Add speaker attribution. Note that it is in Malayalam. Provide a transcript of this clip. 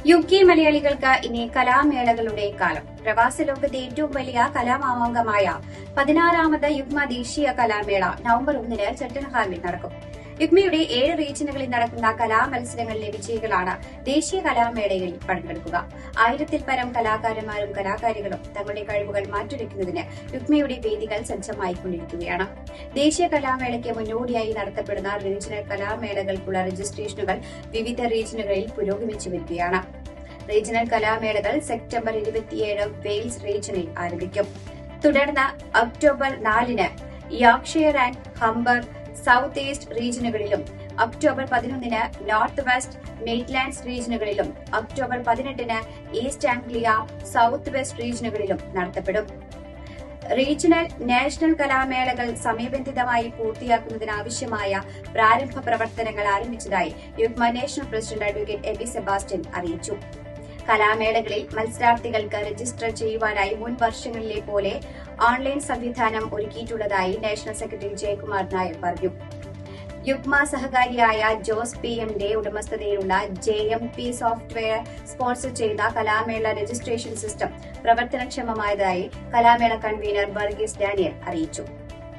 Speaker 1: യുകെ മലയാളികൾക്ക് ഇനി കലാമേളകളുടെ കാലം. പ്രവാസ ലോകത്തെ ഏറ്റവും വലിയ കലാമാമാങ്കമായ 16ാമത് യുഗ്മ ദേശീയ കലാമേള നവംബർ 1-ന് ചട്ടൻഹാമിൽ നടക്കും. യുഗ്മയുടെ 7 റീജിയനുകളിൽ നടക്കുന്ന കലാമത്സരങ്ങളിലെ വിജയികളാണ് ദേശീയ കലാമേളയിൽ പങ്കെടുക്കുക. 1000-ൽ പരം കലാകാരന്മാരും കലാകാരികളും തങ്ങളുടെ കഴിവുകൾ മാറ്റുരയ്ക്കുന്നതിന് യുഗ്മയുടെ വേദികൾ സജ്ജമായിക്കൊണ്ടിരിക്കുകയാണ്. ദേശീയ കലാമേളയ്ക്ക് മുന്നോടിയായി നടത്തപ്പെടുന്ന റീജിയണൽ കലാമേളകൾക്കുള്ള രജിസ്ട്രേഷനുകൾ വിവിധ റീജിയനുകളിൽ പുരോഗമിച്ചു വരികയാണ്. റീജിയണൽ കലാമേളകൾ സെപ്റ്റംബർ 27 വെയിൽസ് റീജിയനിൽ ആരംഭിക്കും. തുടർന്ന് ഒക്ടോബർ 4-ന് Yorkshire and Humber South East റീജിയനുകളിലും ഒക്ടോബർ 11-ന് നോർത്ത് വെസ്റ്റ് മിഡ്ലാൻഡ്സ് റീജിയനുകളിലും ഒക്ടോബർ 18-ന് ഈസ്റ്റ് ആംഗ്ലിയ സൌത്ത് വെസ്റ്റ് റീജിയനുകളിലും നടത്തപ്പെടും. റീജിയണൽ നാഷണൽ കലാമേളകൾ സമയബന്ധിതമായി പൂർത്തിയാക്കുന്നതിനാവശ്യമായ പ്രാരംഭ പ്രവർത്തനങ്ങൾ ആരംഭിച്ചതായി Yugma national president advocate Aby Sebastian അറിയിച്ചു. കലാമേളകളിൽ മത്സരാർത്ഥികൾക്ക് രജിസ്റ്റർ ചെയ്യുവാനായി മുൻ വർഷങ്ങളിലെ പോലെ ഓൺലൈൻ സംവിധാനം ഒരുക്കിയിട്ടുള്ളതായി നാഷണൽ സെക്രട്ടറി ജയകുമാർ നായർ പറഞ്ഞു. യുഗ്മ സഹകാരിയായ ജോസ് പിഎമ്മിന്റെ ഉടമസ്ഥതയിലുള്ള JMP സോഫ്റ്റ്വെയർ സ്പോൺസർ ചെയ്ത കലാമേള രജിസ്ട്രേഷൻ സിസ്റ്റം പ്രവർത്തനക്ഷമമായതായി കലാമേള കൺവീനർ വർഗീസ് ഡാനിയൽ അറിയിച്ചു.